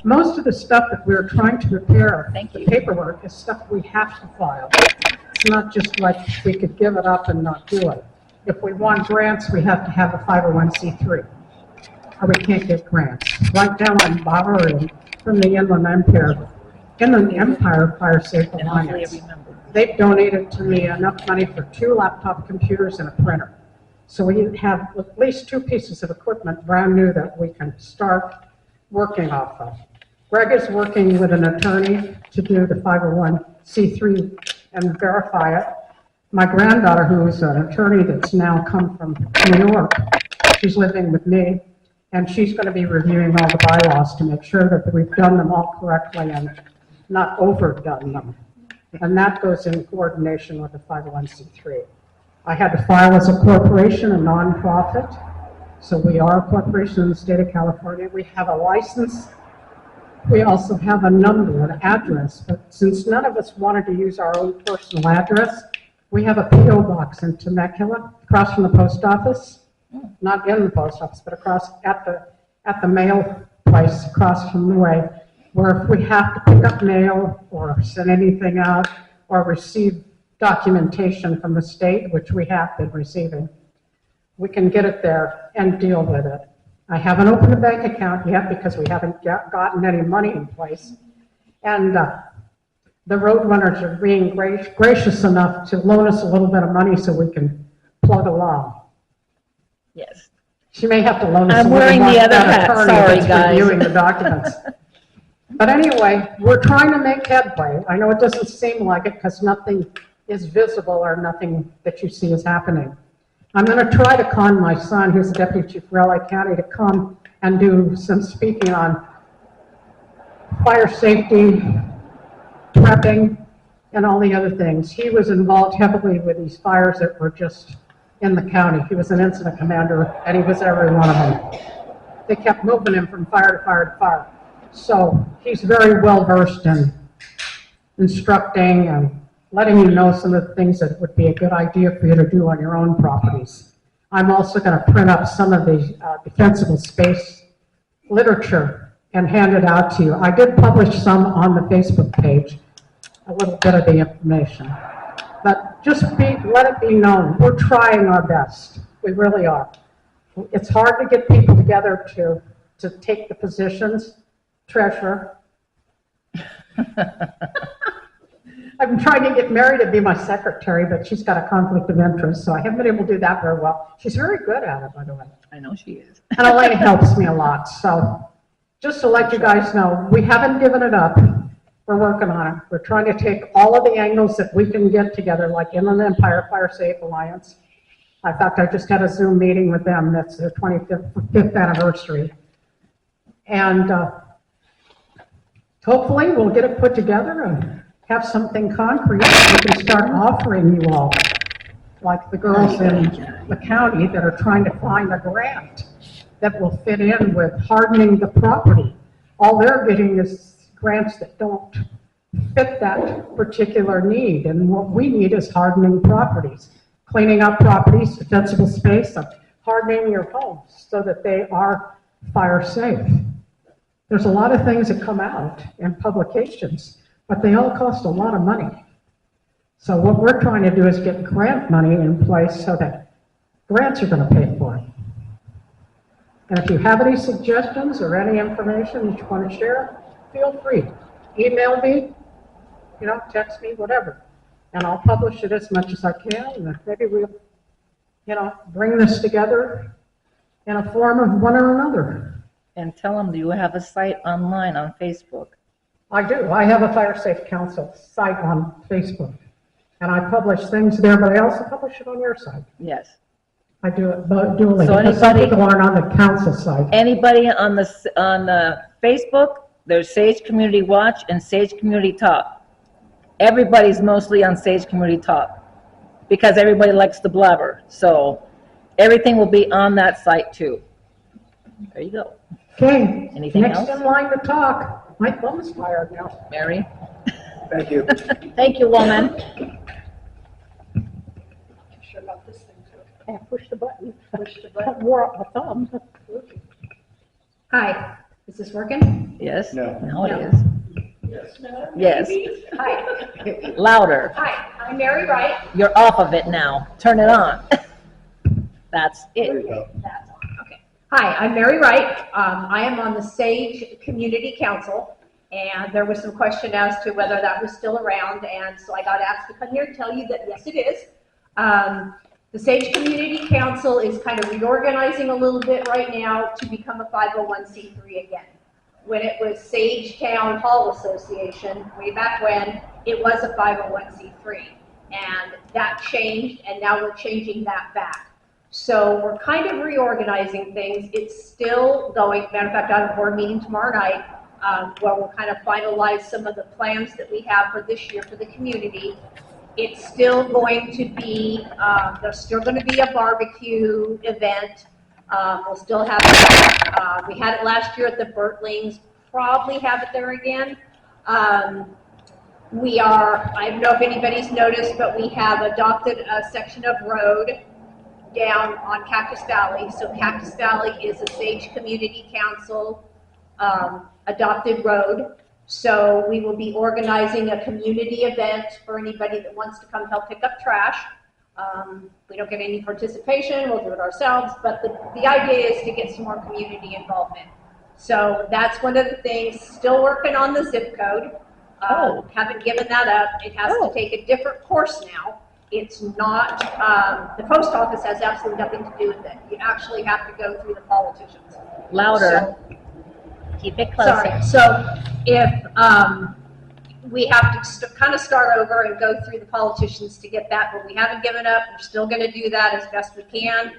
most of the stuff that we're trying to prepare, Thank the you. paperwork, is stuff we have to file. It's not just like we could give it up and not do it. If we want grants, we have to have a 501c3, or we can't get grants. Right now, I'm borrowing from the Inland Empire Fire Safe And hopefully I Alliance. remember. They've donated to me enough money for 2 laptop computers and a printer. So we have at least 2 pieces of equipment, brand new, that we can start working off of. Greg is working with an attorney to do the 501c3 and verify it. My granddaughter, who is an attorney that's now come from New York, she's living with me, and she's going to be reviewing all the bylaws to make sure that we've done them all correctly and not overdone them. And that goes in coordination with the 501c3. I had to file as a corporation, a nonprofit. So we are a corporation in the state of California. We have a license. We also have a number, an address. But since none of us wanted to use our own personal address, we have a P.O. box in Temecula, across from the post office. Not in the post office, but across at the mail place across from the way, where if we have to pick up mail or send anything out or receive documentation from the state, which we have been receiving, we can get it there and deal with it. I haven't opened a bank account yet because we haven't gotten any money in place. And the Roadrunners are being gracious enough to loan us a little bit of money so we can plug along. Yes. She may have to loan us I'm a little wearing more the other than hat. attorney Sorry, that's guys. reviewing the documents. But anyway, we're trying to make headway. I know it doesn't seem like it because nothing is visible or nothing that you see is happening. I'm going to try to con my son, who's the deputy chief for LA County, to come and do some speaking on fire safety, prepping, and all the other things. He was involved heavily with these fires that were just in the county. He was an incident commander, and he was every one of them. They kept moving him from fire to fire to fire. So he's very well versed in instructing and letting you know some of the things that would be a good idea for you to do on your own properties. I'm also going to print up some of the defensible space literature and hand it out to you. I did publish some on the Facebook page, a little bit of the information. But just let it be known, we're trying our best. We really are. It's hard to get people together to take the positions. Treasurer. I've been trying to get Mary to be my secretary, but she's got a conflict of interest, so I haven't been able to do that very well. She's very good at it, by the way. I know she is. And Elaine helps me a lot. So just to let you guys know, we haven't given it up. We're working on it. We're trying to take all of the angles that we can get together, like Inland Empire Fire Safe Alliance. In fact, I just had a Zoom meeting with them. That's their 25th anniversary. And hopefully we'll get it put together and have something concrete that we can start offering you all, like the girls in the county that are trying to find a grant that will fit in with hardening the property. All they're getting is grants that don't fit that particular need, and what we need is hardening properties, cleaning up properties, defensible space, and hardening your homes so that they are fire safe. There's a lot of things that come out in publications, but they all cost a lot of money. So what we're trying to do is get grant money in place so that grants are going to pay for it. And if you have any suggestions or any information that you want to share, feel free. Email me, text me, whatever. And I'll publish it as much as I can, and maybe we'll, bring this together in a form of one or another. And tell them, do you have a site online on Facebook? I do. I have a Fire Safe Council site on Facebook. And I publish things there, but I also publish it on your site. Yes. I do it dually, So because some anybody- people aren't on the council site. Anybody on the Facebook, there's Sage Community Watch and Sage Community Talk. Everybody's mostly on Sage Community Talk because everybody likes to blabber. So everything will be on that site too. There you go. Okay, Anything next else? in line to talk. My thumb is fired now. Mary? Thank you. Thank you, woman. Shut up this thing too. I push the button. Push the button. Wore up my thumb. Hi, Is this working? Yes? No. Now it No. is. Yes. Hi. Louder. Hi, I'm Mary Wright. You're off of it now. Turn it on. That's There you it. go. That's on. Okay. Hi, I'm Mary Wright. I am on the Sage Community Council, and there was some question as to whether that was still around, and so I got asked to come here and tell you that yes, it is. The Sage Community Council is kind of reorganizing a little bit right now to become a 501c3 again. When it was Sage Town Hall Association, way back when, it was a 501c3. And that changed, and now we're changing that back. So we're kind of reorganizing things. It's still going. Matter of fact, I have a board meeting tomorrow night where we'll kind of finalize some of the plans that we have for this year for the community. It's still going to be, there's still going to be a barbecue event. We'll still have it. We had it last year at the Bertlings, probably have it there again. I don't know if anybody's noticed, but we have adopted a section of road down on Cactus Valley. So Cactus Valley is a Sage Community Council adopted road. So we will be organizing a community event for anybody that wants to come help pick up trash. We don't get any participation, we'll do it ourselves, but the idea is to get some more community involvement. So that's one of the things, still working on the zip code. Haven't given that up. It has to take a different course now. It's not, the post office has absolutely nothing to do with it. You actually have to go through the politicians. Louder. Keep it closer. Sorry, so if we have to kind of start over and go through the politicians to get that, but we haven't given up. We're still going to do that as best we can.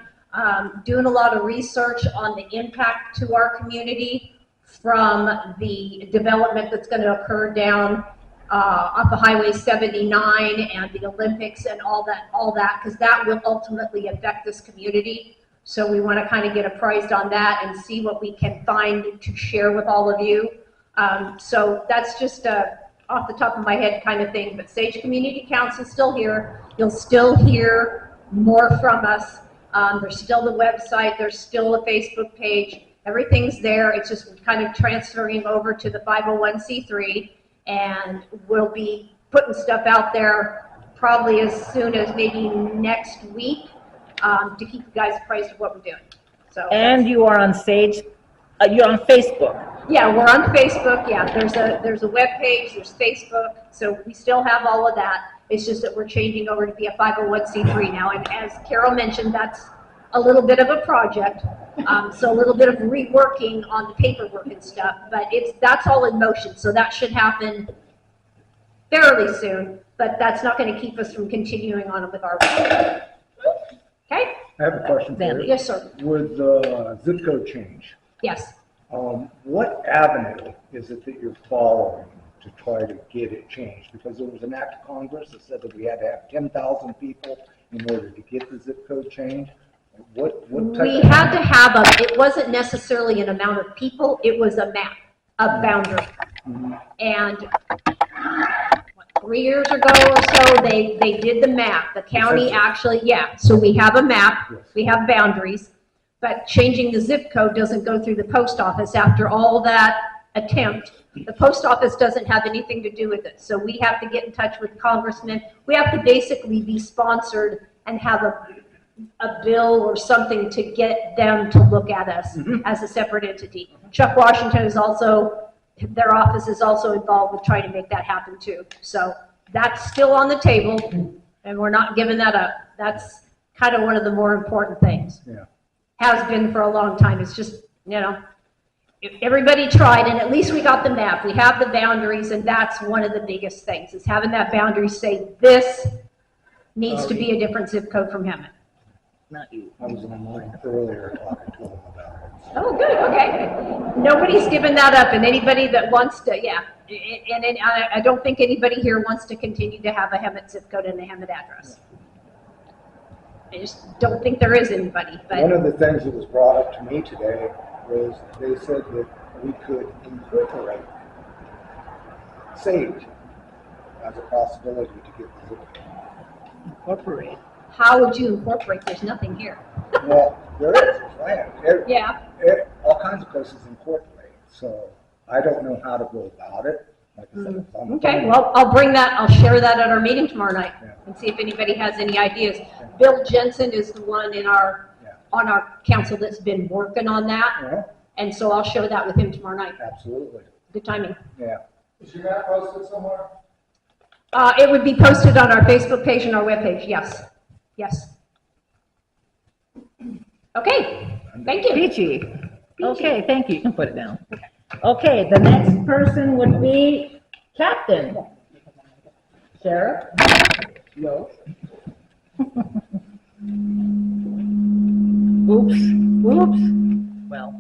Doing a lot of research on the impact to our community from the development that's going to occur down off of Highway 79 and the Olympics and all that, because that will ultimately affect this community. So we want to kind of get apprised on that and see what we can find to share with all of you. So that's just off the top of my head kind of thing, but Sage Community Council is still here. You'll still hear more from us. There's still the website, there's still a Facebook page, everything's there. It's just kind of transferring over to the 501c3, and we'll be putting stuff out there probably as soon as maybe next week to keep you guys apprised of what we're doing. So. And you are on Sage, you're on Facebook. Yeah, we're on Facebook. Yeah, there's a web page, there's Facebook, so we still have all of that. It's just that we're changing over to be a 501c3 now, and as Carol mentioned, that's a little bit of a project, so a little bit of reworking on the paperwork and stuff, but that's all in motion, so that should happen fairly soon, but that's not going to keep us from continuing on with our work. Okay? I have a question for you. Yes, sir. With the zip code change, Yes. what avenue is it that you're following to try to get it changed? Because there was an act of Congress that said that we had to have 10,000 people in order to get the zip code changed. What type We of had to have it wasn't necessarily an amount of people, it was a map, a boundary. And 3 years ago or so, they did the map. The county actually, yeah, so we have a map, we have boundaries, but changing the zip code doesn't go through the post office after all that attempt. The post office doesn't have anything to do with it. So we have to get in touch with congressmen. We have to basically be sponsored and have a bill or something to get them to look at us as a separate entity. Chuck Washington is also, their office is also involved with trying to make that happen too. So that's still on the table and we're not giving that up. That's kind of one of the more important things. Yeah. Has been for a long time. It's just, if everybody tried, and at least we got the map. We have the boundaries, and that's one of the biggest things, is having that boundary say, this needs to be a different zip code from Hemet. Not you. I was online earlier talking to them about it. Oh, good, okay. Nobody's given that up, and anybody that wants to, yeah. And I don't think anybody here wants to continue to have a Hemet zip code and a Hemet address. I just don't think there is anybody, but. One of the things that was brought up to me today was they said that we could incorporate Sage as a possibility to get the zip code. Incorporate. How would you incorporate? There's nothing here. Well, there is land. Yeah. All kinds of places incorporate. So I don't know how to go about it. Like I said, it's on the Okay, phone. well, I'll share that at our meeting tomorrow night Yeah. and see if anybody has any ideas. Bill Jensen is the one on our council that's been working on that. Yeah, And so I'll share that with him tomorrow night. absolutely. Good timing. Yeah. Is your map posted somewhere? It would be posted on our Facebook page and our webpage, yes. Yes. Okay, thank you. Peachy. Okay, thank you. You can put it down. Okay, the next person would be Captain. Sheriff? No. Oops, oops. Well,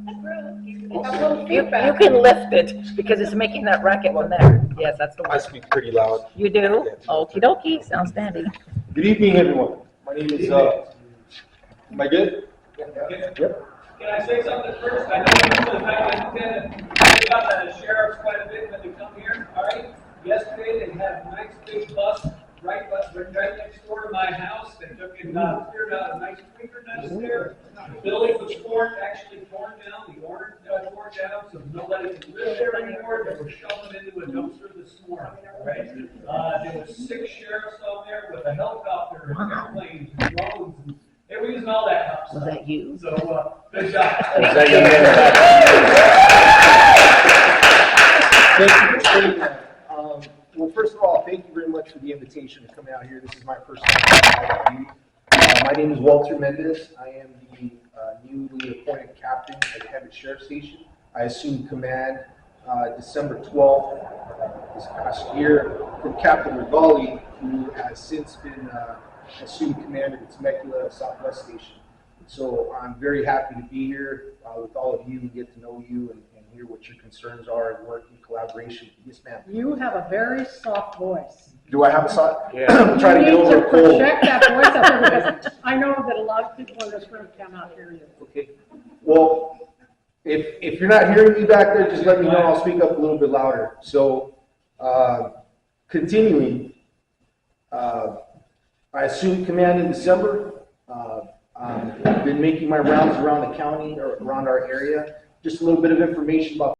you can lift it because it's making that racket one there. Yes, that's the I one. speak pretty loud. You do? Okie dokie, sounds dandy. Good evening, everyone. My name is, am I good? Yep. Can I say something first? I know usually back in they got the sheriffs quite a bit when they come here, all right? Yesterday, they had a nice big bus right next door to my house. They took it, cleared out a nice creeper nest there. The building was actually torn down, the orange got torn down, so nobody can live there anymore. They were shoving into a dumpster this morning, all right? There was 6 sheriffs on there with a helicopter and airplanes and drones, and they were using all that kind of Was stuff. that you? So, good job. Thank you for saying that. Well, first of all, thank you very much for the invitation to come out here. This is my first time. My name is Walter Mendez. I am the newly appointed captain at Hemet Sheriff Station. I assumed command December 12th this past year from Captain Regali, who has since been assumed command of the Temecula Southwest Station. So I'm very happy to be here with all of you and get to know you and hear what your concerns are and work in collaboration. Yes, ma'am. You have a very soft voice. Do I have a side? Yeah. I'm trying to get You over need a to cold. project that voice up there because I know that a lot of people in this room cannot hear you. Okay. Well, if you're not hearing me back there, just let me know. I'll speak up a little bit louder. So, continuing, I assumed command in December. I've been making my rounds around the county or around our area. Just a little bit of information about